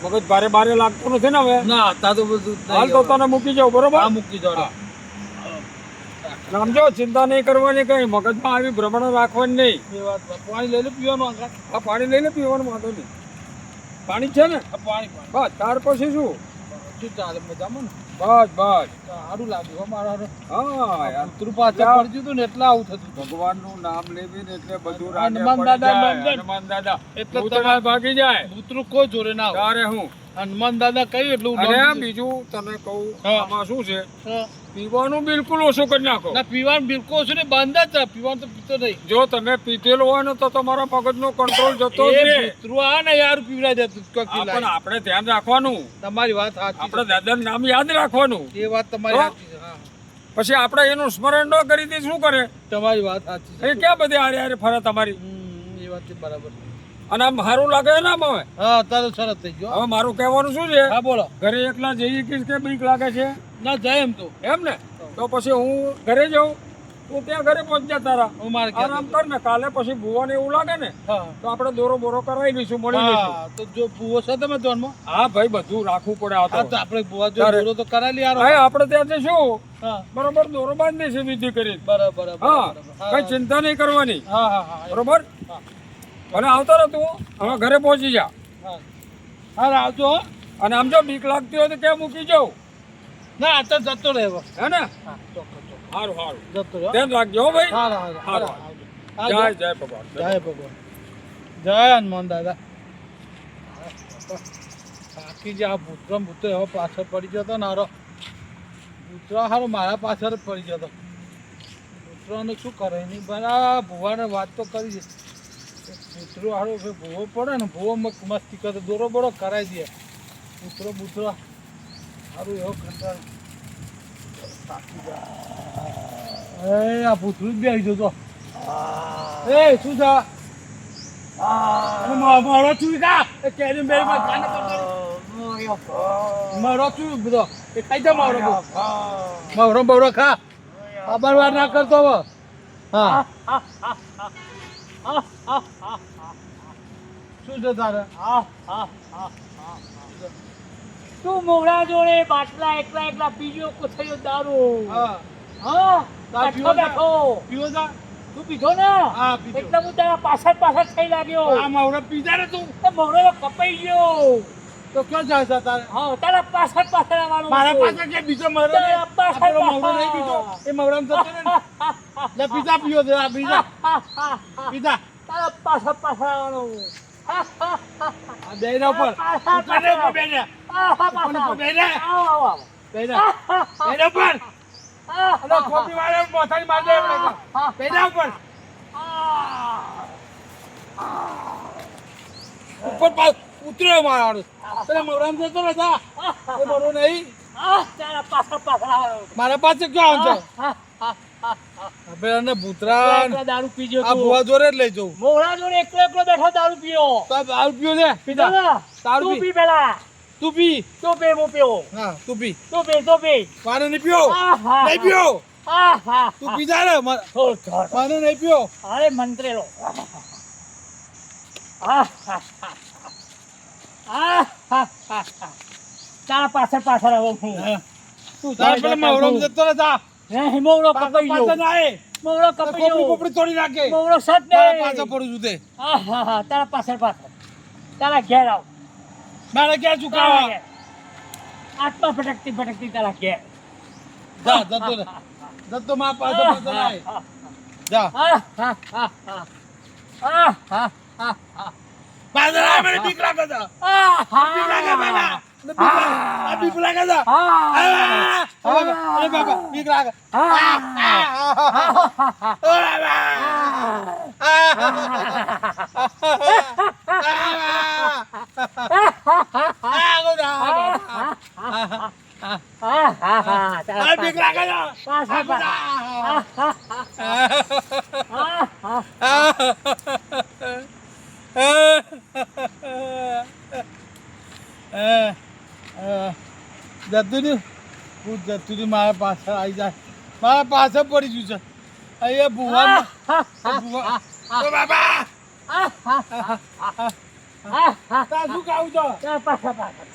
મગજ ભારે ભારે લાગતું નથી ને હવે? ના તા તો બધું હાલ તો તને મૂકી જાઉં, બરોબર? હા મૂકી દો. સમજો, ચિંતા નહીં કરવાની, કઈ મગજમાં આવી ભ્રમણ રાખવાની નહીં. એ વાત પાણી લઈ લે પીવાનું આગળ. આ પાણી લઈને પીવાનું વાંધો નહીં. પાણી છે ને? પાણી બસ ત્યાર પછી શું? શું ચાલે મજામાં ને? બસ બસ. સારું લાગ્યું અમારા હા યાર, કૂતરું પાછળ પડી ગયું હતું ને એટલે આવું થતું. ભગવાનનું નામ લેવી ને એટલે બધું હનુમાન દાદા, હનુમાન દાદા એટલે એટલે તમારે ભાગી જાય. કૂતરું કોઈ જોડે ના આવે. તારે હું હનુમાન દાદા કહ્યું એટલું અને બીજું તને કહું, હા. આમાં શું છે, હા. પીવાનું બિલકુલ ઓછું કરી નાખો. ના પીવાનું બિલકુલ ઓછું ને બંધ જ છે. પીવાનું તો પીતો નહીં. જો તમે પીતેલો હોય ને તો તમારા મગજનો કંટ્રોલ જતો જ એ રહે. કૂતરું આ ને યાર પીવડાઈ દેતું કોક હા, પણ પીવડાય. આપણે ધ્યાન રાખવાનું, તમારી વાત સાચી આપણે દાદાનું નામ યાદ રાખવાનું. છે. એ વાત તમારી હા. સાચી છે. હા. પછી આપણે એનું સ્મરણ ન કરી દે શું કરે? તમારી વાત સાચી છે. એ ક્યાં બધી હારે હારે ફરે તમારી? એ વાત છે બરાબર. અને આમ સારું લાગે ને આમ હવે? હા તારું સરસ થઈ ગયો. હવે મારું કહેવાનું શું છે, હા બોલો. ઘરે એકલા જઈએ કે બીક લાગે છે? ના જાય એમ તો એમ ને? તો પછી હું ઘરે જાઉં, તું ત્યાં ઘરે પહોંચ્યા તારા, હું મારે આરામ કર ને. કાલે પછી ભુવાને એવું લાગે ને હા તો આપણે દોરો બોરો કરાવી લઈશું, મળી લઈશું. હા તો જો ભૂવો છે તમે જોનમાં હા ભાઈ, બધું રાખવું પડે. આ હા તો તો આપણે ભૂવા જો તારે. દોરો તો કરાવી યાર. હા, આપણે ત્યાં જઈશું, હા બરોબર, દોરો બાંધી દઈશું વિધિ કરી. બરાબર હા, બરાબર. કઈ ચિંતા નહીં કરવાની, હા હા હા બરોબર? હા. અને આવતો રહે તું, હવે ઘરે પહોંચી જા. હા હા આવજો હો. અને આમ જો બીક લાગતી હોય તો ક્યાં મૂકી જાઉં, ના આ તો જતો રહેવો. હે ને? હા ચોક્કસ ચોક્કસ સારું સારું, જતો રહ્યો. ધ્યાન રાખજો હો ભાઈ. હા હા સારું. હા જય જય ભગવાન. જય ભગવાન. જય હનુમાન દાદા. બાકી જે આ ભૂતરો એવો પાછળ પડી ગયો હતો ને હારો ભૂતરો હારો મારા પાછળ જ પડી ગયો હતો. ભૂતરાને શું કરે નહીં બરા ભૂવાને વાત તો કરી છે. ભૂતરો હારો ભૂવો પડે ને ભૂવો મસ્તી કરે દોરો બોરો કરાવી દે. ભૂતરો સારું એવો કંટાળ થાકી જાય. એ આ ભૂતરું જ બેસી જતો. એ શું છે? મારો છું કા એ કેરી મેરી માં કાને મારો છું બધો એ ખાઈ જા મારો મારો બવરો ખા ખબર વાર ના કરતો હવે. હા શું છે તારે? તું મોડા જોડે બાટલા એકલા એકલા પીજો કોથળીઓ દારૂ. હા હા તાર બેઠો બેઠો પીવો તા તું પીધો ને હા પીધો. એટલે હું તારા પાછળ થઈ લાગ્યો. આ માવડો પીધા ને તું એ મોડો તો કપાઈ ગયો. તો ક્યાં જાય છે તારે? હા તારા પાછળ આવવાનું મારા હતું. પાસે કે બીજો મરો ને તારા પાછળ આપણો મવડો નહીં પીધો એ મવડામાં જતો ને લે પીધા પીવો છે આ પીધા પીધા તારા પાછળ આવવાનું. આ બેના ઉપર ઉપરને ઉપર બેના ઉપરને ઉપર બેના આવો બેના બેના ઉપર અને ખોપી વાળે મોથાની માર દે બેના ઉપર ઉપર પાસ ઉતર્યો મારો તને મવડામાં જતો ને જા એ મરો નહીં તારા પાછળ આવવાનું. મારા પાસે ક્યાં આવશે હવે અને ભૂતરા એકલા દારૂ પીજો આ ભુવા જોડે જ લઈ જવું મોડા જોડે એકલો બેઠો દારૂ પીયો. તો દારૂ પીવો ને પીધો ને? દારૂ તું પી. પી પેલા. તું પી તું પી હું પીવો. હા તું પી તું પી. મારે નહીં પીવો આહા. નહીં પીવો આહા. તું પીધા ને થોડ થોડ. મારે નહીં પીવો અરે મંત્રેલો. આહા. આહા. તારા પાછળ આવો હું. હા. તું તારે પેલા મવડામાં જતો ને જા નહીં મોવડો પાછો કપાઈ પાછો ગયો. ના આય મોવડો તો કપાઈ ખોપડી ગયો. ખોપડી તોડી નાખે મોવડો સટ મારા નહીં. પાછો પડું છું તે આહા. તારા પાછળ તારા ઘેર આવ. મારે ક્યાં ચુકાવા આત્મા ભટકતી તારા ઘેર. જા જતો ને જતો મારા પાછો પાછો ના આય જા પાછો ના આય મને બીક લાગે છે બીક લાગે બાબા બીક લાગે છે અરે બાબા બીક લાગે બીક લાગે જતું મારા પાછળ આવી જાય મારા પાછળ પડી ગયું છે અહીંયા ભુવા બાબા હા હા તાર શું ખાવું છે પાછા પાછા